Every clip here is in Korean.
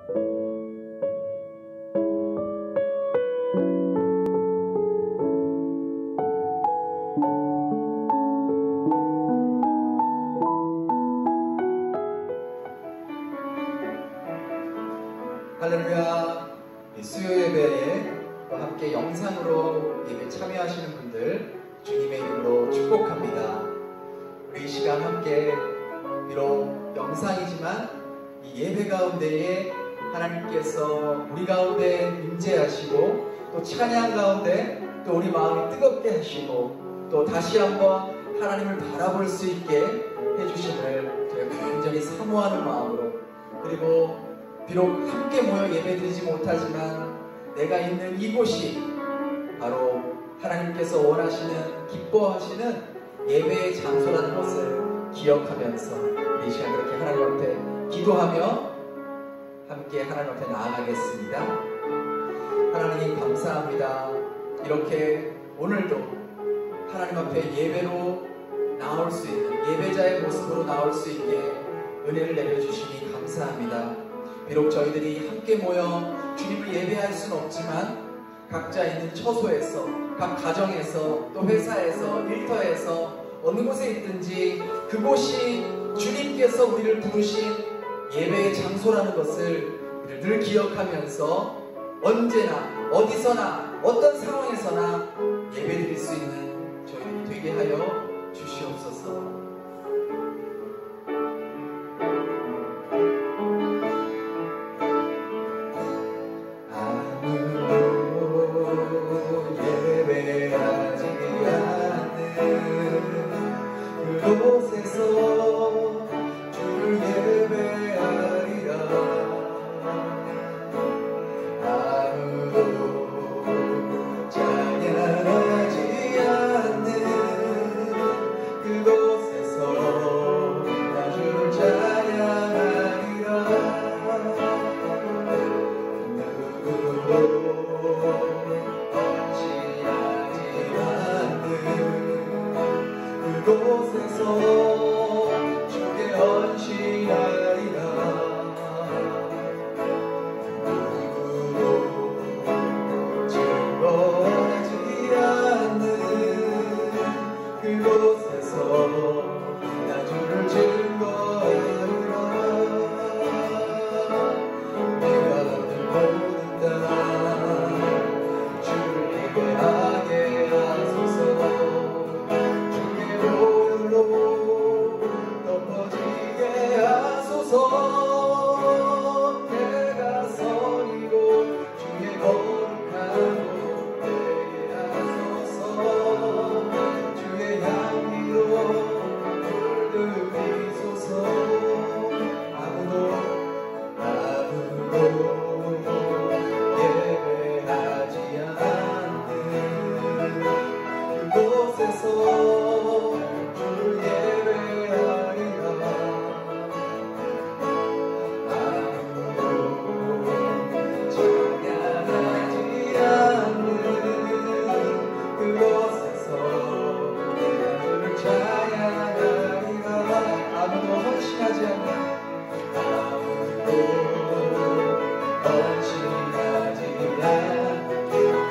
할렐루야. 수요 예배에 함께 영상으로 예배 참여하시는 분들 주님의 이름으로 축복합니다. 우리 이 시간 함께 비록 영상이지만 이 예배 가운데에 하나님께서 우리 가운데 임재하시고 또 찬양 가운데 또 우리 마음이 뜨겁게 하시고 또 다시 한번 하나님을 바라볼 수 있게 해주심을 제가 굉장히 사모하는 마음으로, 그리고 비록 함께 모여 예배드리지 못하지만 내가 있는 이곳이 바로 하나님께서 원하시는, 기뻐하시는 예배의 장소라는 것을 기억하면서 우리 이 시간 그렇게 하나님 앞에 기도하며 함께 하나님 앞에 나아가겠습니다. 하나님 감사합니다. 이렇게 오늘도 하나님 앞에 예배로 나올 수 있는, 예배자의 모습으로 나올 수 있게 은혜를 내려주시니 감사합니다. 비록 저희들이 함께 모여 주님을 예배할 수는 없지만 각자 있는 처소에서, 각 가정에서, 또 회사에서, 일터에서 어느 곳에 있든지 그곳이 주님께서 우리를 부르신 예배의 장소라는 것을 늘 기억하면서 언제나 어디서나 어떤 상황에서나 예배드릴 수 있는 저희들이 되게 하여 주시옵소서.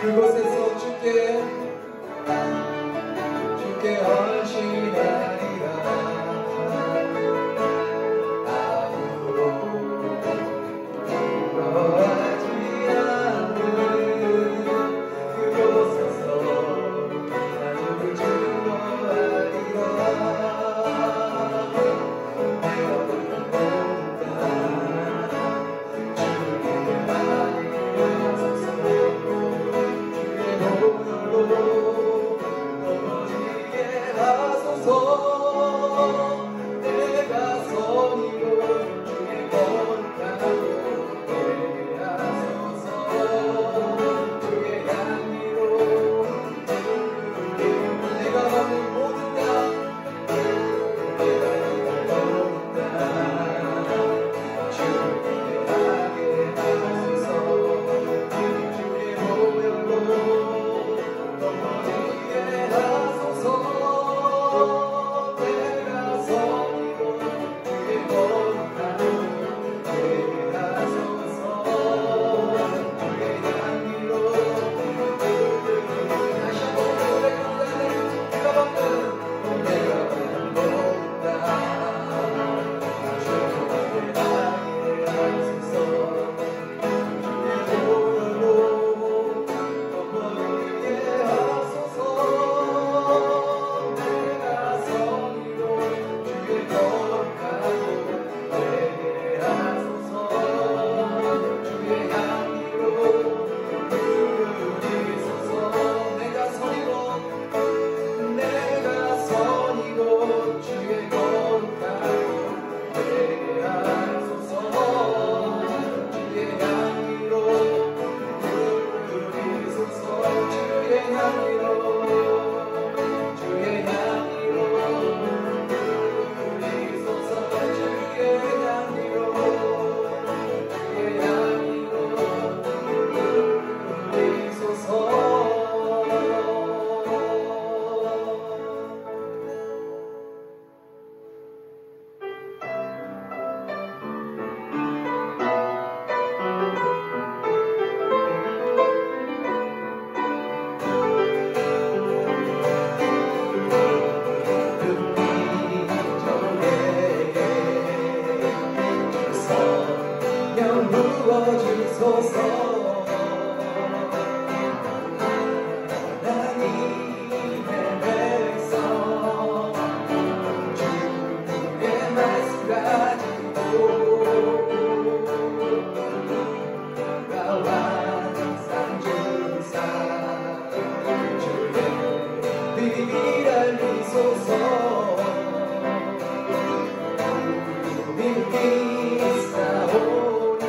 그곳에서 주께 부어주소서. 하나님의 백성 주의 말씀 가지고 나와 상주사 주의 비밀 알리소서. 믿사오니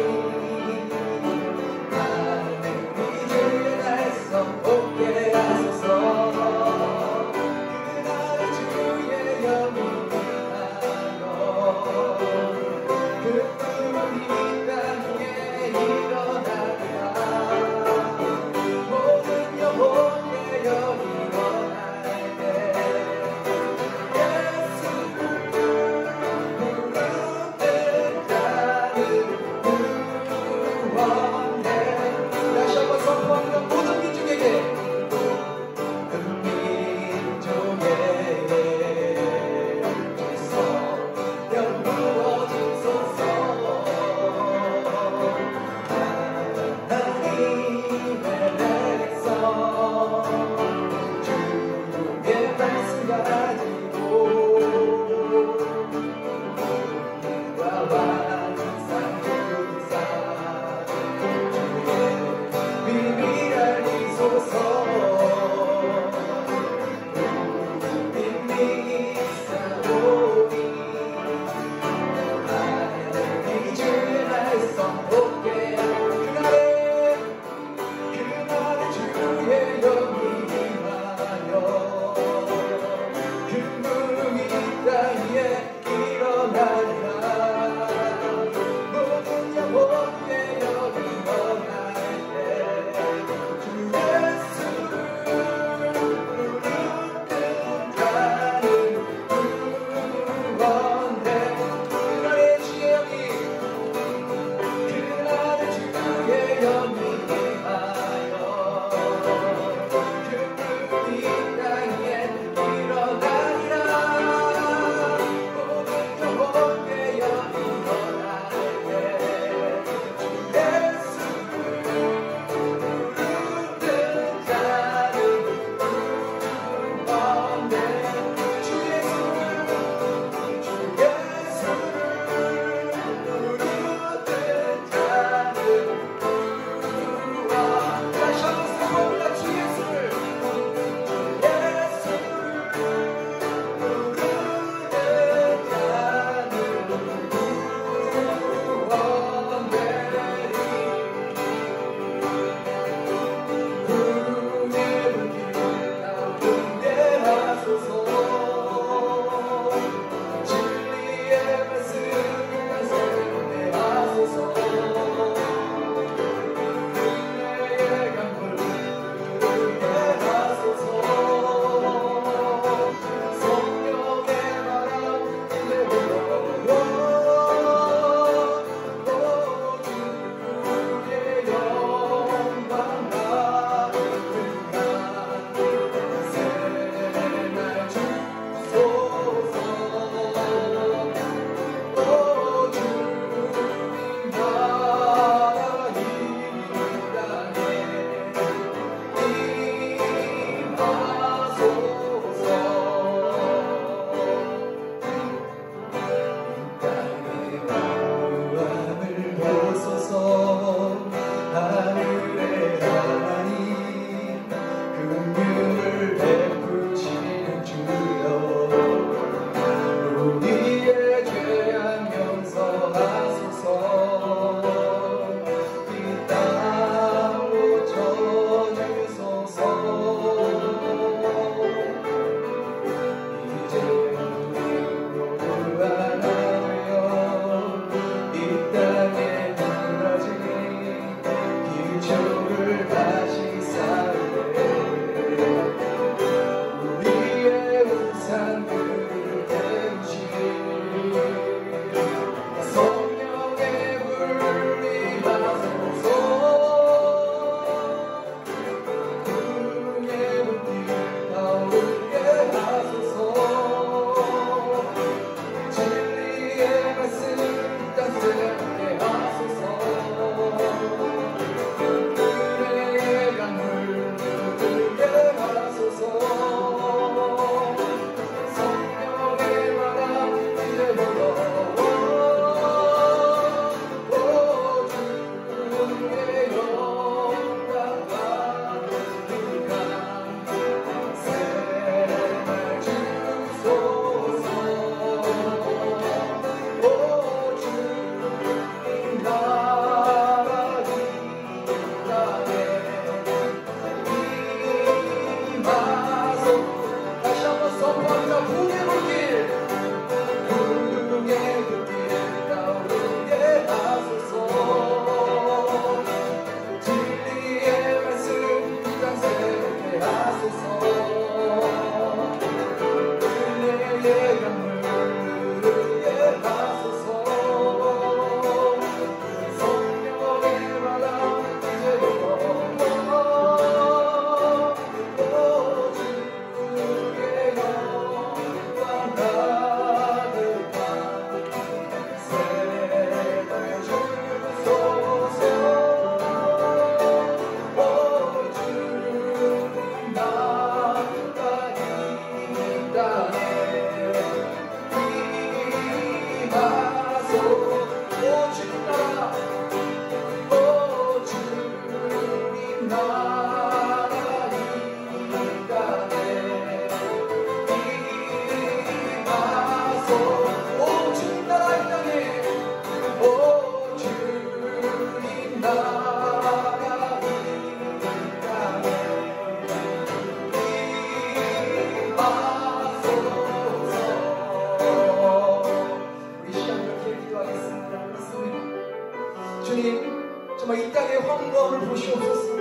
주님, 정말 이 땅의 황무함을 보시옵소서.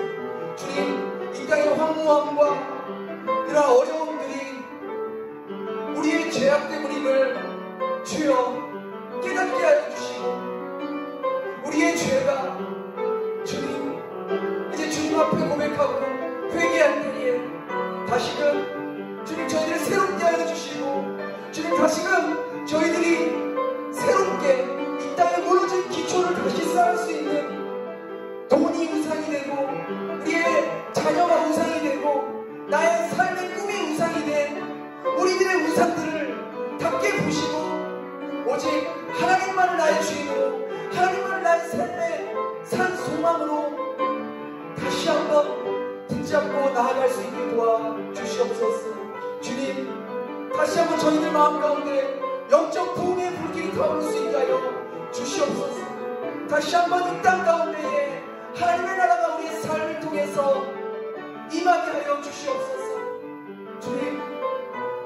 주님, 이 땅의 황무함과 이러한 어려움들이 우리의 죄악 때문임을 주여 깨닫게 하여 주시고, 우리의 죄가 주님 이제 주님 앞에 고백하고 회개할 때에 다시금 주님 저희들을 새롭게 하여 주시고, 주님 다시금 저희들이 새롭게 이 땅에 무너진 기초를 다시 쌓을 수 있는 돈이 우상이 되고, 우리의 자녀가 우상이 되고, 나의 삶의 꿈이 우상이 된 우리들의 우상들을 닫게 보시고, 오직 하나님만을 나의 주인으로, 하나님만을 나의 삶의 산 소망으로 다시 한번 붙잡고 나아갈 수 있게 도와주시옵소서. 주님, 다시 한번 저희들 마음 가운데 영적 부흥의 불길이 타오를 수 있게 하여 주시옵소서. 다시 한번 이 땅 가운데에 하나님의 나라가 우리의 삶을 통해서 임하게 하여 주시옵소서. 주님,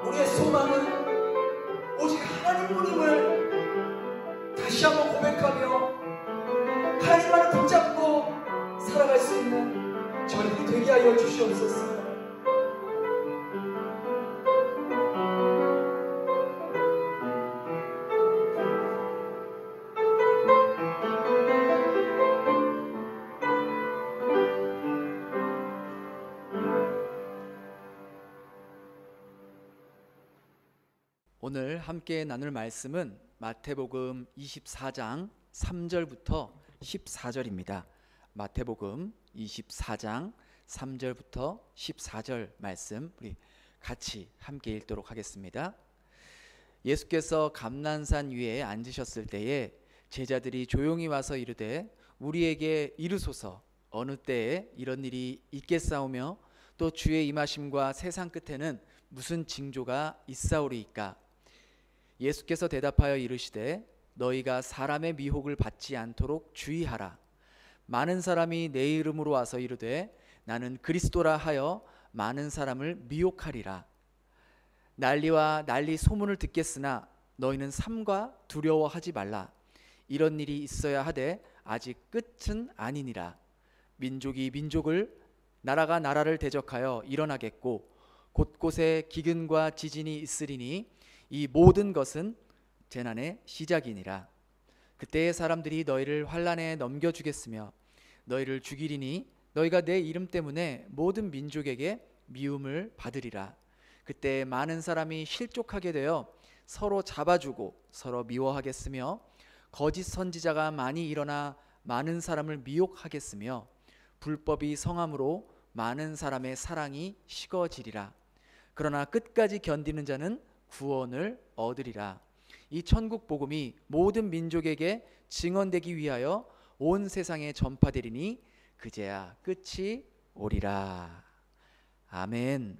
우리의 소망은 오직 하나님뿐임을 다시 한번 고백하며 하나님만을 붙잡고 살아갈 수 있는 저희들이 되게 하여 주시옵소서. 오늘 함께 나눌 말씀은 마태복음 24장 3절부터 14절입니다. 마태복음 24장 3절부터 14절 말씀 우리 같이 함께 읽도록 하겠습니다. 예수께서 감난산 위에 앉으셨을 때에 제자들이 조용히 와서 이르되 우리에게 이르소서 어느 때에 이런 일이 있겠사오며 또 주의 임하심과 세상 끝에는 무슨 징조가 있사오리이까? 예수께서 대답하여 이르시되 너희가 사람의 미혹을 받지 않도록 주의하라. 많은 사람이 내 이름으로 와서 이르되 나는 그리스도라 하여 많은 사람을 미혹하리라. 난리와 난리 소문을 듣겠으나 너희는 삼가 두려워하지 말라. 이런 일이 있어야 하되 아직 끝은 아니니라. 민족이 민족을 나라가 나라를 대적하여 일어나겠고 곳곳에 기근과 지진이 있으리니 이 모든 것은 재난의 시작이니라. 그때의 사람들이 너희를 환난에 넘겨주겠으며 너희를 죽이리니 너희가 내 이름 때문에 모든 민족에게 미움을 받으리라. 그때 많은 사람이 실족하게 되어 서로 잡아주고 서로 미워하겠으며 거짓 선지자가 많이 일어나 많은 사람을 미혹하겠으며 불법이 성함으로 많은 사람의 사랑이 식어지리라. 그러나 끝까지 견디는 자는 구원을 얻으리라. 이 천국 복음이 모든 민족에게 증언되기 위하여 온 세상에 전파되리니 그제야 끝이 오리라. 아멘.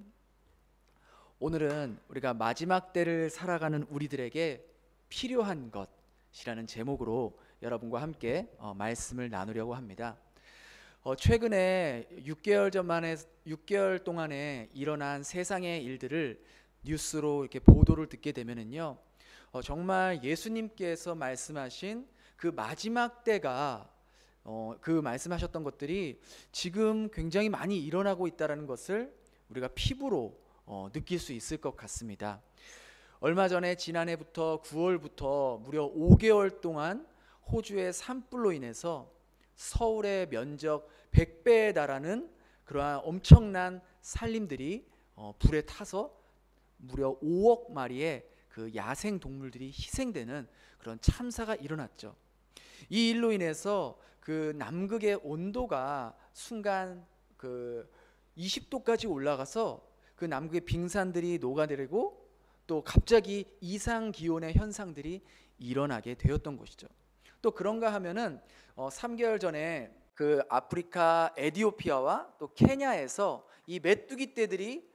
오늘은 우리가 마지막 때를 살아가는 우리들에게 필요한 것이라는 제목으로 여러분과 함께 말씀을 나누려고 합니다. 최근에 6개월 동안에 일어난 세상의 일들을 뉴스로 이렇게 보도를 듣게 되면은요, 정말 예수님께서 말씀하신 그 마지막 때가 그 말씀하셨던 것들이 지금 굉장히 많이 일어나고 있다는 것을 우리가 피부로 느낄 수 있을 것 같습니다. 얼마 전에 지난해부터 9월부터 무려 5개월 동안 호주의 산불로 인해서 서울의 면적 100배에 달하는 그러한 엄청난 산림들이 불에 타서 무려 5억 마리의 그 야생 동물들이 희생되는 그런 참사가 일어났죠. 이 일로 인해서 그 남극의 온도가 순간 그 20도까지 올라가서 그 남극의 빙산들이 녹아내리고 또 갑자기 이상 기온의 현상들이 일어나게 되었던 것이죠. 또 그런가 하면은 3개월 전에 그 아프리카 에티오피아와 또 케냐에서 이 메뚜기 떼들이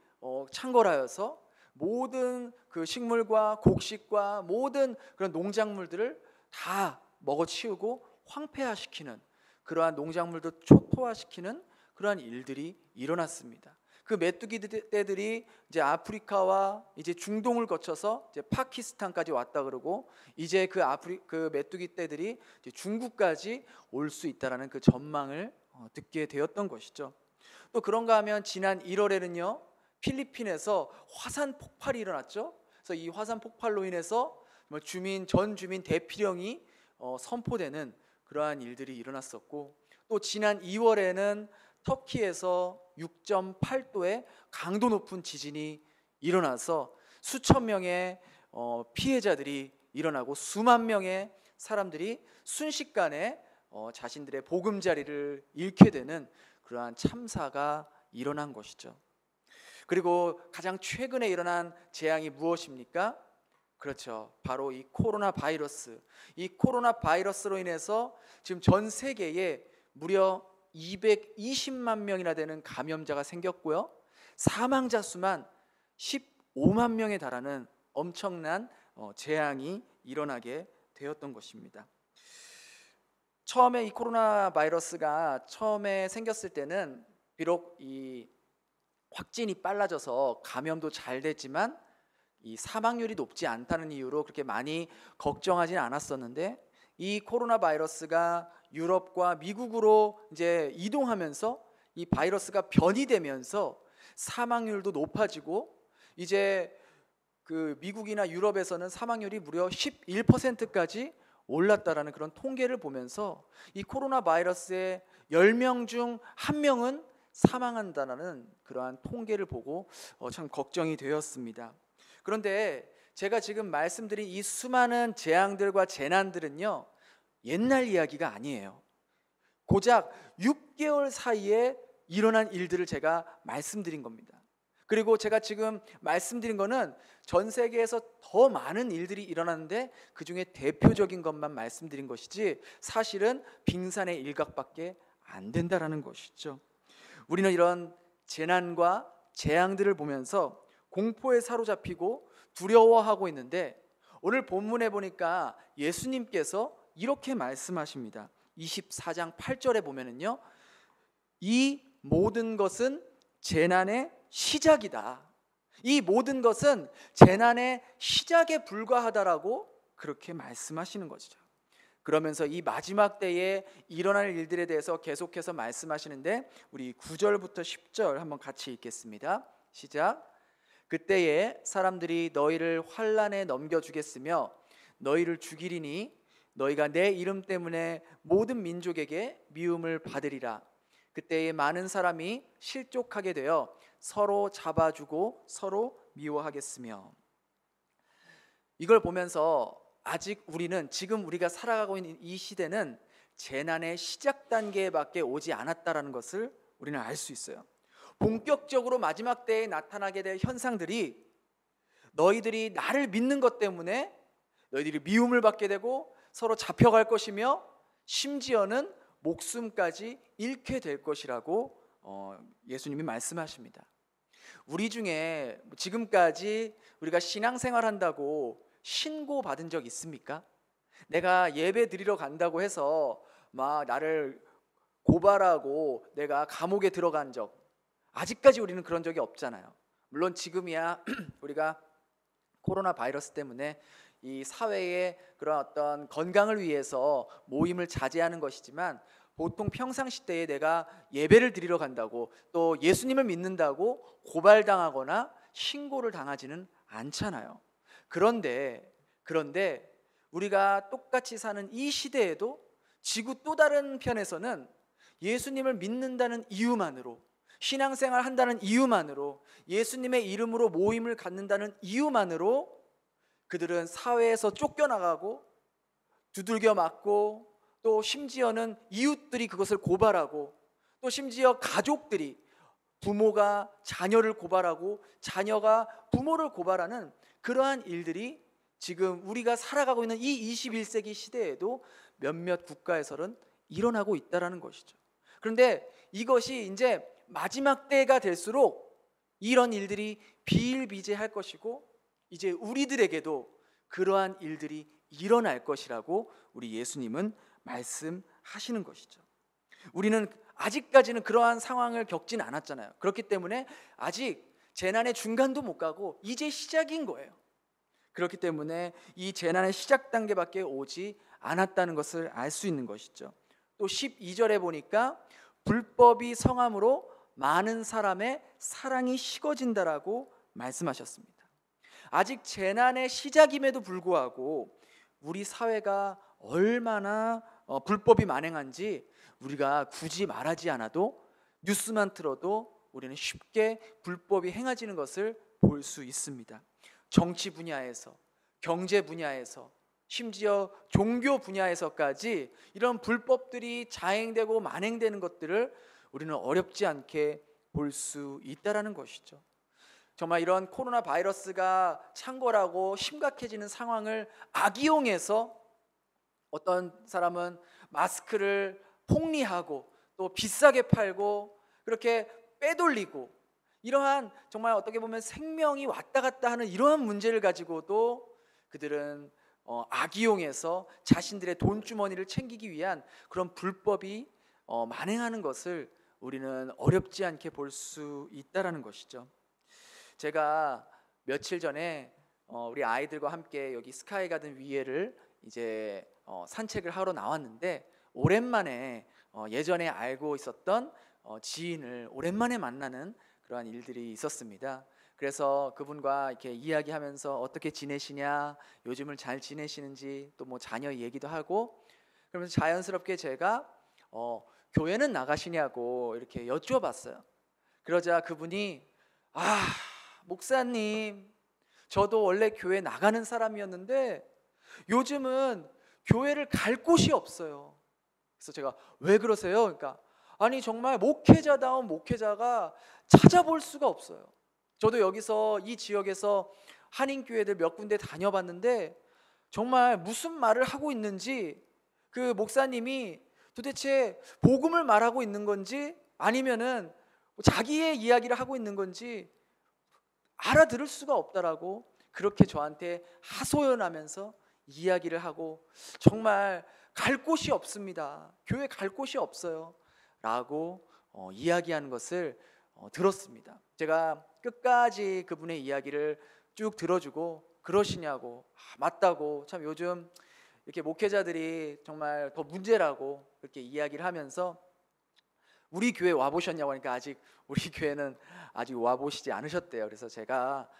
창궐하여서 모든 그 식물과 곡식과 모든 그런 농작물들을 다 먹어치우고 황폐화시키는, 그러한 농작물도 초토화시키는 그러한 일들이 일어났습니다. 그 메뚜기 떼들이 이제 아프리카와 이제 중동을 거쳐서 이제 파키스탄까지 왔다 그러고, 이제 그 메뚜기 떼들이 이제 중국까지 올 수 있다라는 그 전망을 듣게 되었던 것이죠. 또 그런가 하면 지난 1월에는요 필리핀에서 화산 폭발이 일어났죠. 그래서 이 화산 폭발로 인해서 전 주민 대피령이 선포되는 그러한 일들이 일어났었고, 또 지난 2월에는 터키에서 6.8도의 강도 높은 지진이 일어나서 수천 명의 피해자들이 일어나고 수만 명의 사람들이 순식간에 자신들의 보금자리를 잃게 되는 그러한 참사가 일어난 것이죠. 그리고 가장 최근에 일어난 재앙이 무엇입니까? 그렇죠. 바로 이 코로나 바이러스. 이 코로나 바이러스로 인해서 지금 전 세계에 무려 220만 명이나 되는 감염자가 생겼고요. 사망자 수만 15만 명에 달하는 엄청난 재앙이 일어나게 되었던 것입니다. 처음에 이 코로나 바이러스가 처음에 생겼을 때는 비록 이 확진이 빨라져서 감염도 잘 됐지만 이 사망률이 높지 않다는 이유로 그렇게 많이 걱정하지는 않았었는데, 이 코로나 바이러스가 유럽과 미국으로 이제 이동하면서 이 바이러스가 변이되면서 사망률도 높아지고, 이제 그 미국이나 유럽에서는 사망률이 무려 11%까지 올랐다라는 그런 통계를 보면서 이 코로나 바이러스의 10명 중 1명은 사망한다는 그러한 통계를 보고 참 걱정이 되었습니다. 그런데 제가 지금 말씀드린 이 수많은 재앙들과 재난들은요 옛날 이야기가 아니에요. 고작 6개월 사이에 일어난 일들을 제가 말씀드린 겁니다. 그리고 제가 지금 말씀드린 거는 전 세계에서 더 많은 일들이 일어났는데 그 중에 대표적인 것만 말씀드린 것이지 사실은 빙산의 일각밖에 안 된다라는 것이죠. 우리는 이런 재난과 재앙들을 보면서 공포에 사로잡히고 두려워하고 있는데, 오늘 본문에 보니까 예수님께서 이렇게 말씀하십니다. 24장 8절에 보면은요, 이 모든 것은 재난의 시작이다. 이 모든 것은 재난의 시작에 불과하다라고 그렇게 말씀하시는 것이죠. 그러면서 이 마지막 때에 일어날 일들에 대해서 계속해서 말씀하시는데, 우리 9절부터 10절 한번 같이 읽겠습니다. 시작. 그때에 사람들이 너희를 환난에 넘겨주겠으며 너희를 죽이리니 너희가 내 이름 때문에 모든 민족에게 미움을 받으리라. 그때에 많은 사람이 실족하게 되어 서로 잡아주고 서로 미워하겠으며. 이걸 보면서 아직 우리는, 지금 우리가 살아가고 있는 이 시대는 재난의 시작 단계밖에 오지 않았다라는 것을 우리는 알 수 있어요. 본격적으로 마지막 때에 나타나게 될 현상들이 너희들이 나를 믿는 것 때문에 너희들이 미움을 받게 되고 서로 잡혀갈 것이며 심지어는 목숨까지 잃게 될 것이라고 예수님이 말씀하십니다. 우리 중에 지금까지 우리가 신앙생활한다고 신고받은 적 있습니까? 내가 예배 드리러 간다고 해서 막 나를 고발하고 내가 감옥에 들어간 적, 아직까지 우리는 그런 적이 없잖아요. 물론 지금이야 우리가 코로나 바이러스 때문에 이 사회의 그런 어떤 건강을 위해서 모임을 자제하는 것이지만, 보통 평상시 때에 내가 예배를 드리러 간다고 또 예수님을 믿는다고 고발당하거나 신고를 당하지는 않잖아요. 그런데 우리가 똑같이 사는 이 시대에도 지구 또 다른 편에서는 예수님을 믿는다는 이유만으로, 신앙생활 한다는 이유만으로, 예수님의 이름으로 모임을 갖는다는 이유만으로 그들은 사회에서 쫓겨나가고 두들겨 맞고, 또 심지어는 이웃들이 그것을 고발하고, 또 심지어 가족들이, 부모가 자녀를 고발하고 자녀가 부모를 고발하는 그러한 일들이 지금 우리가 살아가고 있는 이 21세기 시대에도 몇몇 국가에서는 일어나고 있다는 것이죠. 그런데 이것이 이제 마지막 때가 될수록 이런 일들이 비일비재할 것이고, 이제 우리들에게도 그러한 일들이 일어날 것이라고 우리 예수님은 말씀하시는 것이죠. 우리는 아직까지는 그러한 상황을 겪진 않았잖아요. 그렇기 때문에 아직 재난의 중간도 못 가고 이제 시작인 거예요. 그렇기 때문에 이 재난의 시작 단계밖에 오지 않았다는 것을 알 수 있는 것이죠. 또 12절에 보니까 불법이 성함으로 많은 사람의 사랑이 식어진다라고 말씀하셨습니다. 아직 재난의 시작임에도 불구하고 우리 사회가 얼마나 불법이 만행한지 우리가 굳이 말하지 않아도 뉴스만 틀어도 우리는 쉽게 불법이 행해지는 것을 볼 수 있습니다. 정치 분야에서, 경제 분야에서, 심지어 종교 분야에서까지 이런 불법들이 자행되고 만행되는 것들을 우리는 어렵지 않게 볼 수 있다라는 것이죠. 정말 이런 코로나 바이러스가 창궐하고 심각해지는 상황을 악이용해서 어떤 사람은 마스크를 폭리하고 또 비싸게 팔고 그렇게 빼돌리고 이러한 정말 어떻게 보면 생명이 왔다 갔다 하는 이러한 문제를 가지고도 그들은 악이용해서 자신들의 돈주머니를 챙기기 위한 그런 불법이 만행하는 것을 우리는 어렵지 않게 볼 수 있다라는 것이죠. 제가 며칠 전에 우리 아이들과 함께 여기 스카이 가든 위에를 이제 산책을 하러 나왔는데 오랜만에 예전에 알고 있었던 지인을 오랜만에 만나는 그러한 일들이 있었습니다. 그래서 그분과 이렇게 이야기하면서 어떻게 지내시냐, 요즘을 잘 지내시는지 또 뭐 자녀 얘기도 하고 그러면서 자연스럽게 제가 교회는 나가시냐고 이렇게 여쭈어봤어요. 그러자 그분이 목사님, 저도 원래 교회 나가는 사람이었는데 요즘은 교회를 갈 곳이 없어요. 그래서 제가 왜 그러세요? 그러니까 아니 정말 목회자다운 목회자가 찾아볼 수가 없어요. 저도 여기서 이 지역에서 한인교회들 몇 군데 다녀봤는데 정말 무슨 말을 하고 있는지 그 목사님이 도대체 복음을 말하고 있는 건지 아니면은 자기의 이야기를 하고 있는 건지 알아들을 수가 없다라고 그렇게 저한테 하소연하면서 이야기를 하고 정말 갈 곳이 없습니다. 교회 갈 곳이 없어요. 라고 이야기하는 것을 들었습니다. 제가 끝까지 그분의 이야기를 쭉 들어주고 그러시냐고 맞다고 참 요즘 이렇게 목회자들이 정말 더 문제라고 그렇게 이야기를 하면서 우리 교회 와보셨냐고 하니까 아직 우리 교회는 아직 와보시지 않으셨대요. 그래서 제가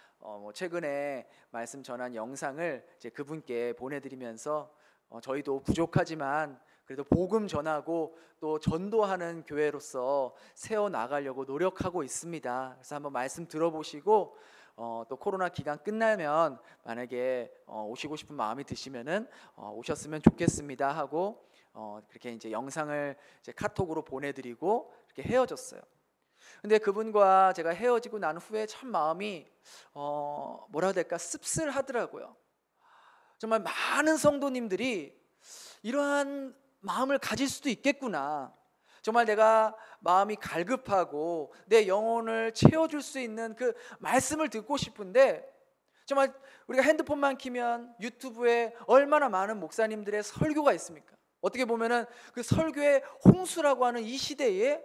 최근에 말씀 전한 영상을 이제 그분께 보내드리면서 저희도 부족하지만 그래도 복음 전하고 또 전도하는 교회로서 세워나가려고 노력하고 있습니다. 그래서 한번 말씀 들어보시고 또 코로나 기간 끝나면 만약에 오시고 싶은 마음이 드시면은 오셨으면 좋겠습니다 하고 그렇게 이제 영상을 이제 카톡으로 보내드리고 이렇게 헤어졌어요. 근데 그분과 제가 헤어지고 난 후에 참 마음이 뭐라 해야 될까 씁쓸하더라고요. 정말 많은 성도님들이 이러한 마음을 가질 수도 있겠구나. 정말 내가 마음이 갈급하고 내 영혼을 채워줄 수 있는 그 말씀을 듣고 싶은데 정말 우리가 핸드폰만 키면 유튜브에 얼마나 많은 목사님들의 설교가 있습니까? 어떻게 보면은 그 설교의 홍수라고 하는 이 시대에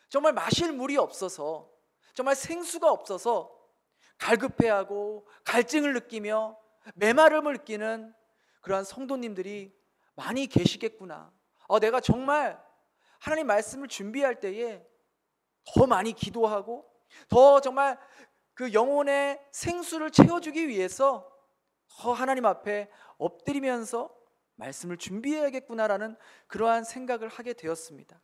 정말 마실 물이 없어서 정말 생수가 없어서 갈급해하고 갈증을 느끼며 메마름을 느끼는 그러한 성도님들이 많이 계시겠구나. 내가 정말 하나님 말씀을 준비할 때에 더 많이 기도하고 더 정말 그 영혼의 생수를 채워주기 위해서 더 하나님 앞에 엎드리면서 말씀을 준비해야겠구나라는 그러한 생각을 하게 되었습니다.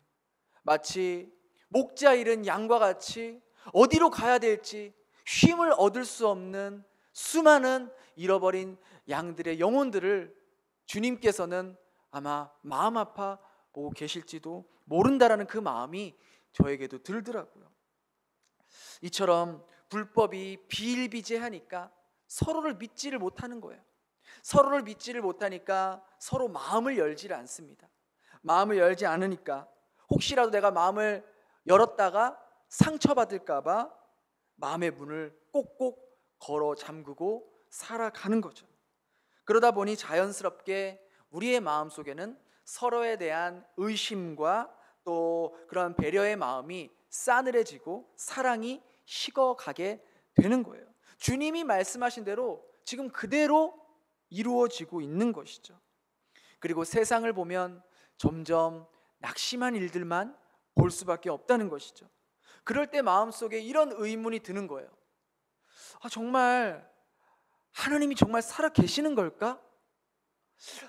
마치 목자 잃은 양과 같이 어디로 가야 될지 쉼을 얻을 수 없는 수많은 잃어버린 양들의 영혼들을 주님께서는 아마 마음 아파 보고 계실지도 모른다라는 그 마음이 저에게도 들더라고요. 이처럼 불법이 비일비재하니까 서로를 믿지를 못하는 거예요. 서로를 믿지를 못하니까 서로 마음을 열지를 않습니다. 마음을 열지 않으니까 혹시라도 내가 마음을 열었다가 상처받을까 봐 마음의 문을 꼭꼭 걸어 잠그고 살아가는 거죠. 그러다 보니 자연스럽게 우리의 마음속에는 서로에 대한 의심과 또 그런 배려의 마음이 싸늘해지고 사랑이 식어가게 되는 거예요. 주님이 말씀하신 대로 지금 그대로 이루어지고 있는 것이죠. 그리고 세상을 보면 점점 낙심한 일들만 볼 수밖에 없다는 것이죠. 그럴 때 마음속에 이런 의문이 드는 거예요. 정말 하나님이 정말 살아 계시는 걸까?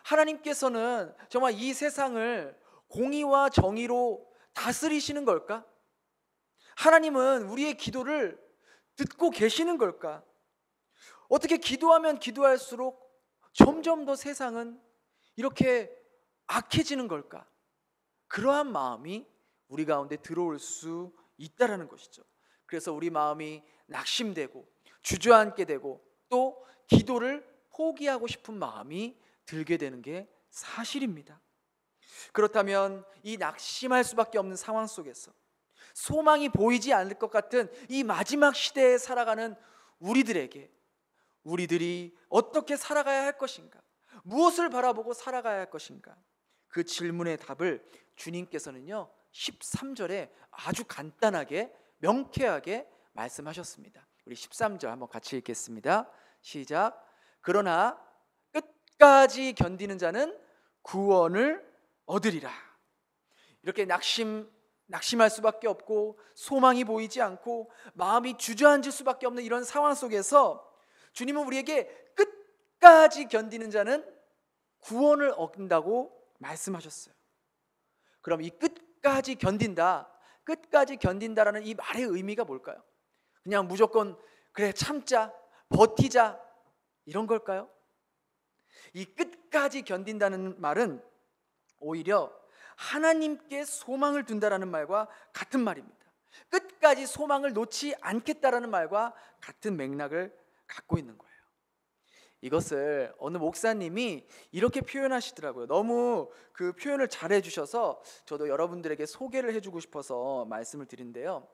하나님께서는 정말 이 세상을 공의와 정의로 다스리시는 걸까? 하나님은 우리의 기도를 듣고 계시는 걸까? 어떻게 기도하면 기도할수록 점점 더 세상은 이렇게 악해지는 걸까? 그러한 마음이 우리 가운데 들어올 수 있다라는 것이죠. 그래서 우리 마음이 낙심되고 주저앉게 되고 또 기도를 포기하고 싶은 마음이 들게 되는 게 사실입니다. 그렇다면 이 낙심할 수밖에 없는 상황 속에서 소망이 보이지 않을 것 같은 이 마지막 시대에 살아가는 우리들이 어떻게 살아가야 할 것인가? 무엇을 바라보고 살아가야 할 것인가? 그 질문의 답을 주님께서는요 13절에 아주 간단하게 명쾌하게 말씀하셨습니다. 우리 13절 한번 같이 읽겠습니다. 시작. 그러나 끝까지 견디는 자는 구원을 얻으리라. 이렇게 낙심할 수밖에 없고 소망이 보이지 않고 마음이 주저앉을 수밖에 없는 이런 상황 속에서 주님은 우리에게 끝까지 견디는 자는 구원을 얻는다고 말씀하셨어요. 그럼 이 끝까지 견딘다라는 이 말의 의미가 뭘까요? 그냥 무조건 그래 참자, 버티자 이런 걸까요? 이 끝까지 견딘다는 말은 오히려 하나님께 소망을 둔다라는 말과 같은 말입니다. 끝까지 소망을 놓지 않겠다라는 말과 같은 맥락을 갖고 있는 거예요. 이것을 어느 목사님이 이렇게 표현하시더라고요. 너무 그 표현을 잘해 주셔서 저도 여러분들에게 소개를 해주고 싶어서 말씀을 드린데요.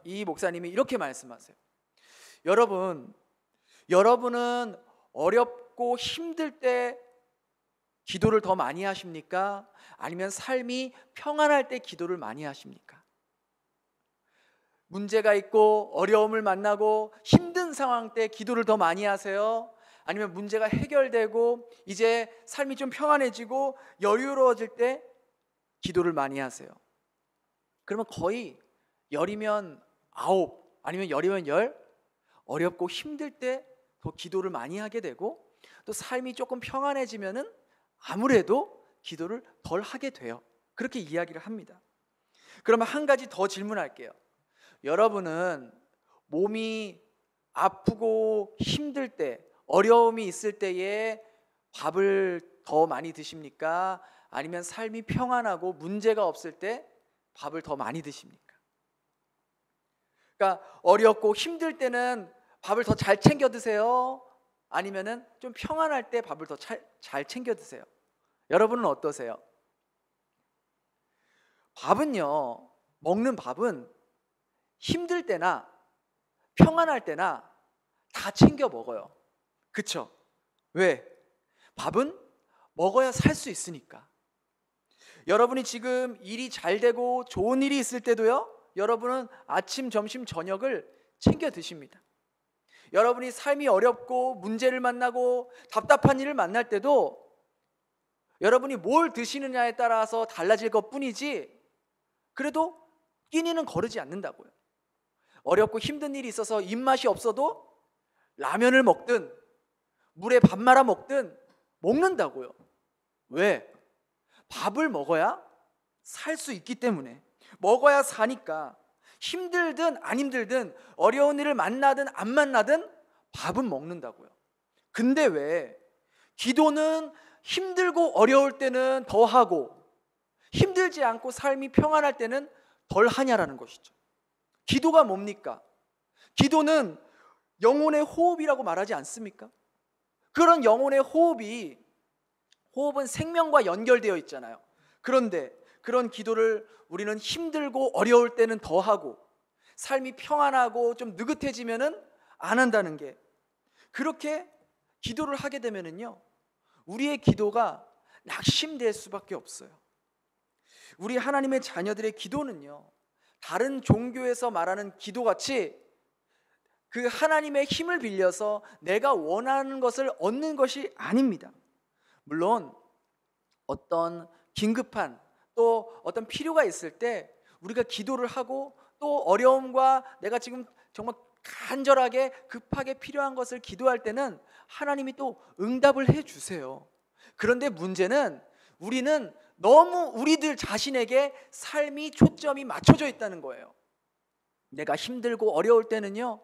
이 목사님이 이렇게 말씀하세요. 여러분은 어렵고 힘들 때 기도를 더 많이 하십니까? 아니면 삶이 평안할 때 기도를 많이 하십니까? 문제가 있고 어려움을 만나고 힘든 상황 때 기도를 더 많이 하세요? 아니면 문제가 해결되고 이제 삶이 좀 평안해지고 여유로워질 때 기도를 많이 하세요? 그러면 거의 10이면 9 아니면 10이면 10 어렵고 힘들 때 더 기도를 많이 하게 되고 또 삶이 조금 평안해지면은 아무래도 기도를 덜 하게 돼요. 그렇게 이야기를 합니다. 그러면 한 가지 더 질문할게요. 여러분은 몸이 아프고 힘들 때, 어려움이 있을 때에 밥을 더 많이 드십니까? 아니면 삶이 평안하고 문제가 없을 때 밥을 더 많이 드십니까? 그러니까 어렵고 힘들 때는 밥을 더 잘 챙겨 드세요? 아니면은 좀 평안할 때 밥을 더 잘 챙겨 드세요? 여러분은 어떠세요? 먹는 밥은 힘들 때나 평안할 때나 다 챙겨 먹어요. 그쵸? 왜? 밥은 먹어야 살 수 있으니까. 여러분이 지금 일이 잘 되고 좋은 일이 있을 때도요, 여러분은 아침, 점심, 저녁을 챙겨 드십니다. 여러분이 삶이 어렵고 문제를 만나고 답답한 일을 만날 때도 여러분이 뭘 드시느냐에 따라서 달라질 것 뿐이지 그래도 끼니는 거르지 않는다고요. 어렵고 힘든 일이 있어서 입맛이 없어도 라면을 먹든 물에 밥 말아 먹든 먹는다고요. 왜? 밥을 먹어야 살 수 있기 때문에, 먹어야 사니까. 힘들든 안 힘들든 어려운 일을 만나든 안 만나든 밥은 먹는다고요. 근데 왜 기도는 힘들고 어려울 때는 더 하고 힘들지 않고 삶이 평안할 때는 덜 하냐라는 것이죠. 기도가 뭡니까? 기도는 영혼의 호흡이라고 말하지 않습니까? 그런 영혼의 호흡은 생명과 연결되어 있잖아요. 그런데 그런 기도를 우리는 힘들고 어려울 때는 더 하고 삶이 평안하고 좀 느긋해지면은 안 한다는 게, 그렇게 기도를 하게 되면은요 우리의 기도가 낙심될 수밖에 없어요. 우리 하나님의 자녀들의 기도는요, 다른 종교에서 말하는 기도같이 그 하나님의 힘을 빌려서 내가 원하는 것을 얻는 것이 아닙니다. 물론 어떤 긴급한 또 어떤 필요가 있을 때 우리가 기도를 하고 또 어려움과 내가 지금 정말 간절하게 급하게 필요한 것을 기도할 때는 하나님이 또 응답을 해 주세요. 그런데 문제는 우리는 너무 우리들 자신에게 삶이 초점이 맞춰져 있다는 거예요. 내가 힘들고 어려울 때는요,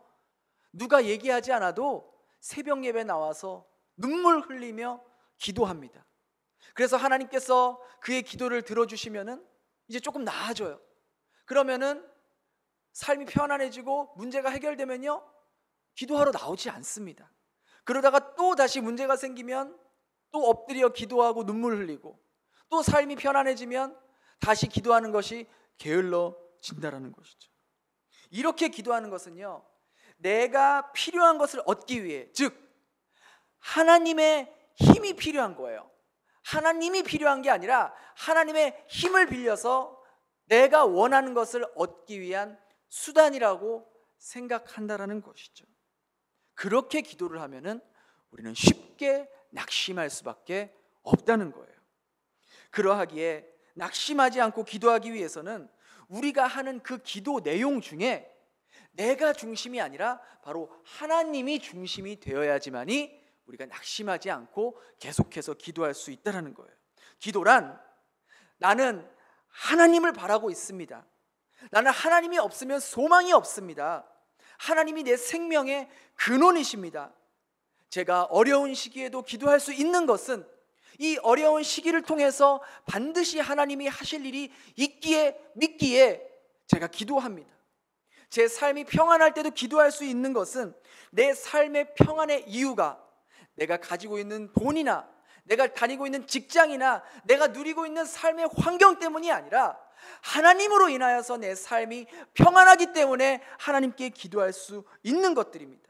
누가 얘기하지 않아도 새벽 예배 나와서 눈물 흘리며 기도합니다. 그래서 하나님께서 그의 기도를 들어주시면은 이제 조금 나아져요. 그러면은 삶이 편안해지고 문제가 해결되면요, 기도하러 나오지 않습니다. 그러다가 또 다시 문제가 생기면 또 엎드려 기도하고 눈물 흘리고, 또 삶이 편안해지면 다시 기도하는 것이 게을러진다라는 것이죠. 이렇게 기도하는 것은요, 내가 필요한 것을 얻기 위해, 즉 하나님의 힘이 필요한 거예요. 하나님이 필요한 게 아니라 하나님의 힘을 빌려서 내가 원하는 것을 얻기 위한 수단이라고 생각한다라는 것이죠. 그렇게 기도를 하면은 우리는 쉽게 낙심할 수밖에 없다는 거예요. 그러하기에 낙심하지 않고 기도하기 위해서는 우리가 하는 그 기도 내용 중에 내가 중심이 아니라 바로 하나님이 중심이 되어야지만이 우리가 낙심하지 않고 계속해서 기도할 수 있다는 거예요. 기도란 나는 하나님을 바라고 있습니다. 나는 하나님이 없으면 소망이 없습니다. 하나님이 내 생명의 근원이십니다. 제가 어려운 시기에도 기도할 수 있는 것은 이 어려운 시기를 통해서 반드시 하나님이 하실 일이 있기에 믿기에 제가 기도합니다. 제 삶이 평안할 때도 기도할 수 있는 것은 내 삶의 평안의 이유가 내가 가지고 있는 돈이나 내가 다니고 있는 직장이나 내가 누리고 있는 삶의 환경 때문이 아니라 하나님으로 인하여서 내 삶이 평안하기 때문에 하나님께 기도할 수 있는 것들입니다.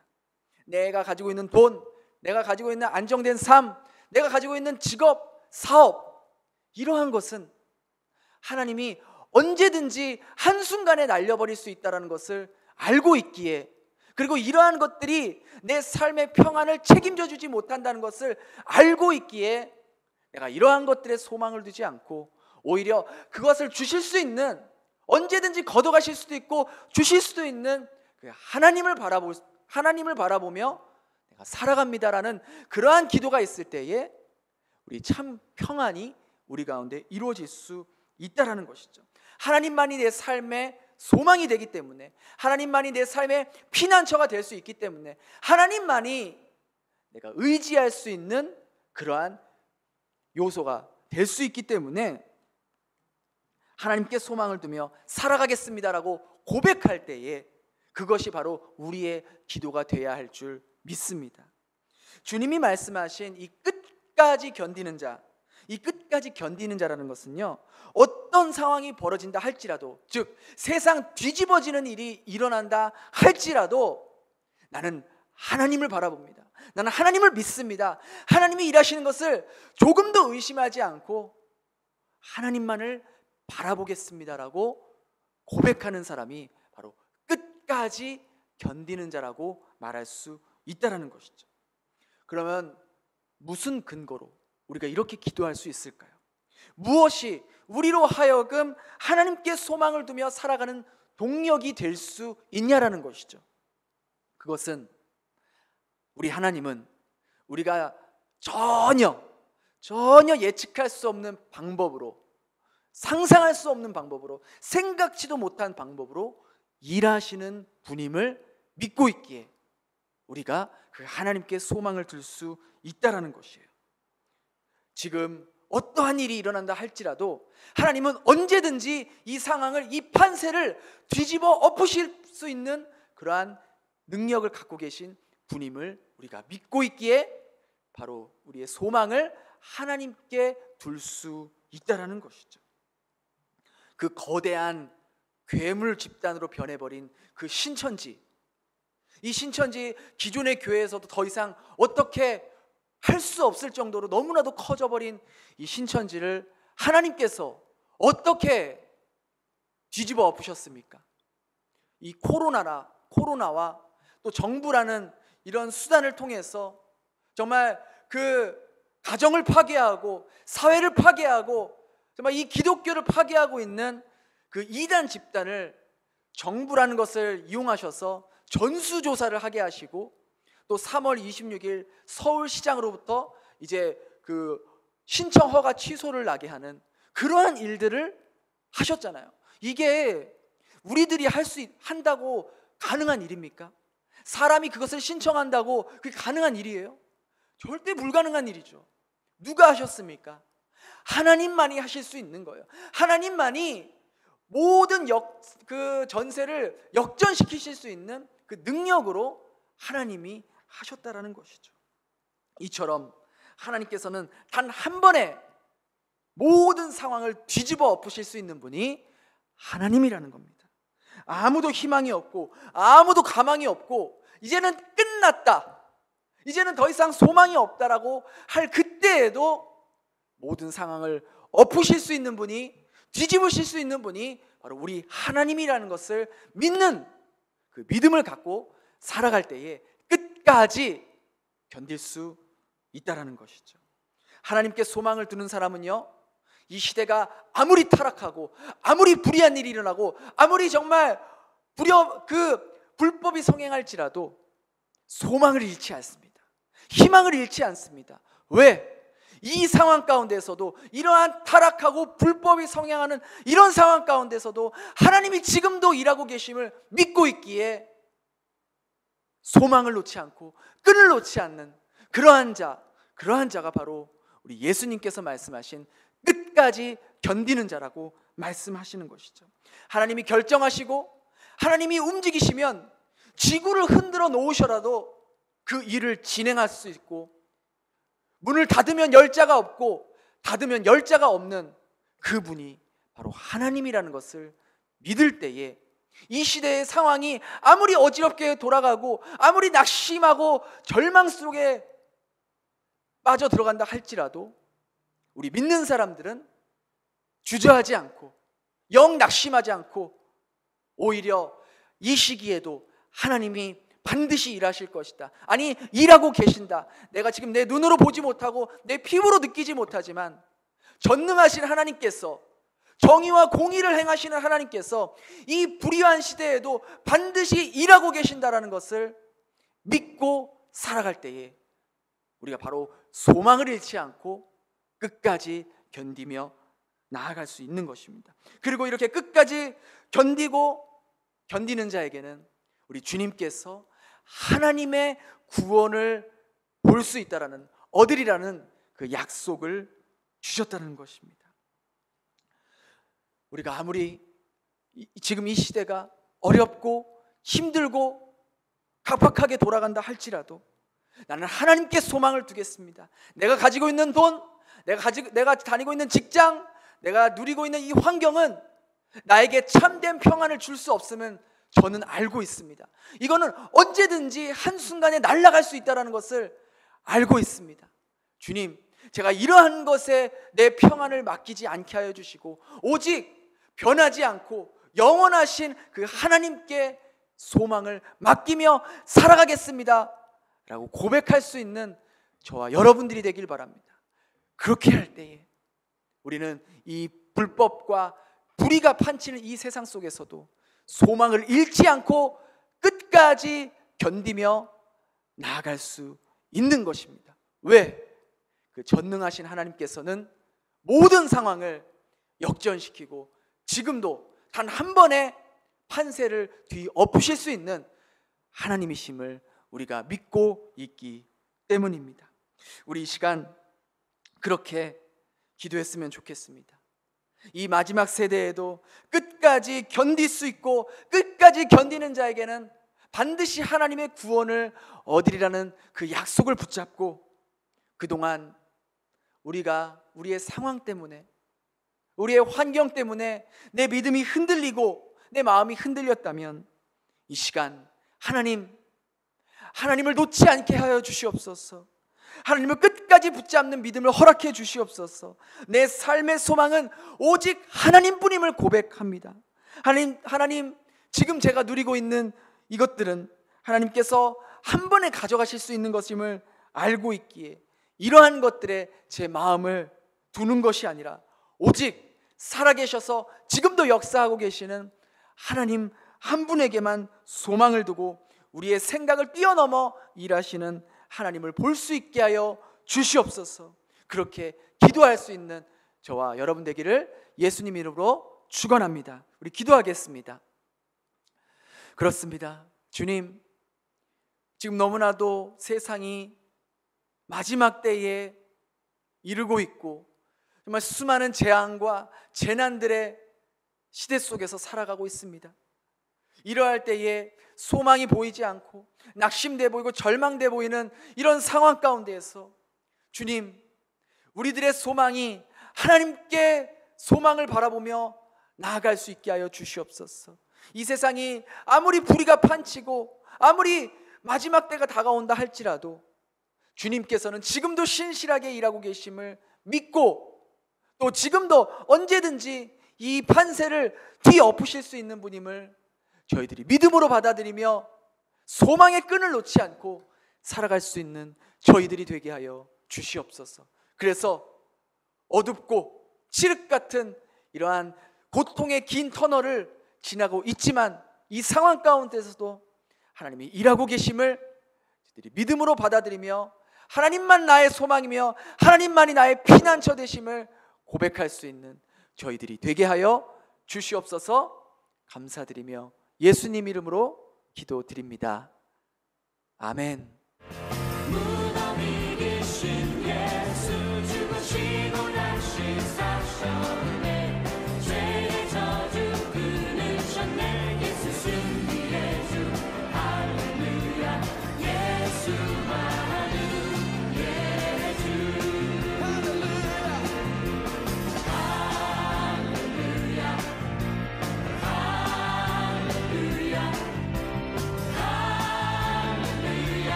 내가 가지고 있는 돈, 내가 가지고 있는 안정된 삶, 내가 가지고 있는 직업, 사업, 이러한 것은 하나님이 언제든지 한순간에 날려버릴 수 있다는 것을 알고 있기에, 그리고 이러한 것들이 내 삶의 평안을 책임져 주지 못한다는 것을 알고 있기에 내가 이러한 것들에 소망을 두지 않고 오히려 그것을 주실 수 있는, 언제든지 걷어가실 수도 있고 주실 수도 있는 그 하나님을 바라보며 내가 살아갑니다라는 그러한 기도가 있을 때에 우리 참 평안이 우리 가운데 이루어질 수 있다라는 것이죠. 하나님만이 내 삶의 소망이 되기 때문에, 하나님만이 내 삶의 피난처가 될 수 있기 때문에, 하나님만이 내가 의지할 수 있는 그러한 요소가 될 수 있기 때문에 하나님께 소망을 두며 살아가겠습니다라고 고백할 때에 그것이 바로 우리의 기도가 되어야 할 줄 믿습니다. 주님이 말씀하신 이 끝까지 견디는 자, 이 끝까지 견디는 자라는 것은요, 어떤 상황이 벌어진다 할지라도, 즉 세상 뒤집어지는 일이 일어난다 할지라도 나는 하나님을 바라봅니다. 나는 하나님을 믿습니다. 하나님이 일하시는 것을 조금도 의심하지 않고 하나님만을 바라보겠습니다라고 고백하는 사람이 바로 끝까지 견디는 자라고 말할 수 있다는 것이죠. 그러면 무슨 근거로 우리가 이렇게 기도할 수 있을까요? 무엇이 우리로 하여금 하나님께 소망을 두며 살아가는 동력이 될 수 있냐라는 것이죠. 그것은 우리 하나님은 우리가 전혀 예측할 수 없는 방법으로, 상상할 수 없는 방법으로, 생각지도 못한 방법으로 일하시는 분임을 믿고 있기에 우리가 그 하나님께 소망을 둘 수 있다라는 것이에요. 지금 어떠한 일이 일어난다 할지라도 하나님은 언제든지 이 상황을, 이 판세를 뒤집어 엎으실 수 있는 그러한 능력을 갖고 계신 분임을 우리가 믿고 있기에 바로 우리의 소망을 하나님께 둘 수 있다라는 것이죠. 그 거대한 괴물 집단으로 변해버린 그 신천지, 이 신천지 기존의 교회에서도 더 이상 어떻게 할 수 없을 정도로 너무나도 커져버린 이 신천지를 하나님께서 어떻게 뒤집어 엎으셨습니까? 이 코로나와 또 정부라는 이런 수단을 통해서 정말 그 가정을 파괴하고 사회를 파괴하고 정말 이 기독교를 파괴하고 있는 그 이단 집단을 정부라는 것을 이용하셔서 전수조사를 하게 하시고, 또 3월 26일 서울시장으로부터 이제 그 신청 허가 취소를 나게 하는 그러한 일들을 하셨잖아요. 이게 우리들이 한다고 가능한 일입니까? 사람이 그것을 신청한다고 그게 가능한 일이에요? 절대 불가능한 일이죠. 누가 하셨습니까? 하나님만이 하실 수 있는 거예요. 하나님만이 모든 그 전세를 역전시키실 수 있는 그 능력으로 하나님이 하셨다라는 것이죠. 이처럼 하나님께서는 단 한 번에 모든 상황을 뒤집어 엎으실 수 있는 분이 하나님이라는 겁니다. 아무도 희망이 없고 아무도 가망이 없고 이제는 끝났다, 이제는 더 이상 소망이 없다라고 할 그때에도 모든 상황을 엎으실 수 있는 분이, 뒤집으실 수 있는 분이 바로 우리 하나님이라는 것을 믿는 그 믿음을 갖고 살아갈 때에 끝까지 견딜 수 있다라는 것이죠. 하나님께 소망을 두는 사람은요, 이 시대가 아무리 타락하고 아무리 불의한 일이 일어나고 아무리 정말 불법이 성행할지라도 소망을 잃지 않습니다. 희망을 잃지 않습니다. 왜? 이 상황 가운데서도, 이러한 타락하고 불법이 성행하는 이런 상황 가운데서도 하나님이 지금도 일하고 계심을 믿고 있기에 소망을 놓지 않고 끈을 놓지 않는 그러한 자가 바로 우리 예수님께서 말씀하신 끝까지 견디는 자라고 말씀하시는 것이죠. 하나님이 결정하시고 하나님이 움직이시면 지구를 흔들어 놓으셔라도 그 일을 진행할 수 있고, 문을 닫으면 열자가 없고 닫으면 열자가 없는 그분이 바로 하나님이라는 것을 믿을 때에 이 시대의 상황이 아무리 어지럽게 돌아가고 아무리 낙심하고 절망 속에 빠져 들어간다 할지라도 우리 믿는 사람들은 주저하지 않고 영 낙심하지 않고 오히려 이 시기에도 하나님이 반드시 일하실 것이다, 아니 일하고 계신다, 내가 지금 내 눈으로 보지 못하고 내 피부로 느끼지 못하지만 전능하신 하나님께서, 정의와 공의를 행하시는 하나님께서 이 불의한 시대에도 반드시 일하고 계신다라는 것을 믿고 살아갈 때에 우리가 바로 소망을 잃지 않고 끝까지 견디며 나아갈 수 있는 것입니다. 그리고 이렇게 끝까지 견디는 자에게는 우리 주님께서 하나님의 구원을 볼 수 있다라는, 얻으리라는 그 약속을 주셨다는 것입니다. 우리가 아무리 지금 이 시대가 어렵고 힘들고 각박하게 돌아간다 할지라도 나는 하나님께 소망을 두겠습니다. 내가 가지고 있는 돈, 내가 다니고 있는 직장, 내가 누리고 있는 이 환경은 나에게 참된 평안을 줄 수 없음은 저는 알고 있습니다. 이거는 언제든지 한순간에 날아갈 수 있다는 것을 알고 있습니다. 주님, 제가 이러한 것에 내 평안을 맡기지 않게 하여 주시고 오직 변하지 않고 영원하신 그 하나님께 소망을 맡기며 살아가겠습니다 라고 고백할 수 있는 저와 여러분들이 되길 바랍니다. 그렇게 할 때에 우리는 이 불법과 불의가 판치는 이 세상 속에서도 소망을 잃지 않고 끝까지 견디며 나아갈 수 있는 것입니다. 왜? 그 전능하신 하나님께서는 모든 상황을 역전시키고 지금도 단 한 번의 판세를 뒤엎으실 수 있는 하나님이심을 우리가 믿고 있기 때문입니다. 우리 이 시간 그렇게 기도했으면 좋겠습니다. 이 마지막 세대에도 끝까지 견딜 수 있고 끝까지 견디는 자에게는 반드시 하나님의 구원을 얻으리라는 그 약속을 붙잡고, 그동안 우리가 우리의 상황 때문에, 우리의 환경 때문에 내 믿음이 흔들리고 내 마음이 흔들렸다면 이 시간 하나님을 놓지 않게 하여 주시옵소서. 하나님을 끝까지 붙잡는 믿음을 허락해 주시옵소서. 내 삶의 소망은 오직 하나님뿐임을 고백합니다. 하나님, 지금 제가 누리고 있는 이것들은 하나님께서 한 번에 가져가실 수 있는 것임을 알고 있기에 이러한 것들에 제 마음을 두는 것이 아니라 오직 살아계셔서 지금도 역사하고 계시는 하나님 한 분에게만 소망을 두고 우리의 생각을 뛰어넘어 일하시는 하나님을 볼 수 있게 하여 주시옵소서. 그렇게 기도할 수 있는 저와 여러분 되기를 예수님 이름으로 축원합니다. 우리 기도하겠습니다. 그렇습니다. 주님, 지금 너무나도 세상이 마지막 때에 이르고 있고 정말 수많은 재앙과 재난들의 시대 속에서 살아가고 있습니다. 이러할 때에 소망이 보이지 않고 낙심돼 보이고 절망돼 보이는 이런 상황 가운데에서 주님, 우리들의 소망이 하나님께 소망을 바라보며 나아갈 수 있게 하여 주시옵소서. 이 세상이 아무리 불의가 판치고 아무리 마지막 때가 다가온다 할지라도 주님께서는 지금도 신실하게 일하고 계심을 믿고 또 지금도 언제든지 이 판세를 뒤엎으실 수 있는 분임을 저희들이 믿음으로 받아들이며 소망의 끈을 놓지 않고 살아갈 수 있는 저희들이 되게 하여 주시옵소서. 그래서 어둡고 칠흑 같은 이러한 고통의 긴 터널을 지나고 있지만 이 상황 가운데서도 하나님이 일하고 계심을 저희들이 믿음으로 받아들이며 하나님만 나의 소망이며 하나님만이 나의 피난처 되심을 고백할 수 있는 저희들이 되게 하여 주시옵소서. 감사드리며 예수님 이름으로 기도드립니다. 아멘.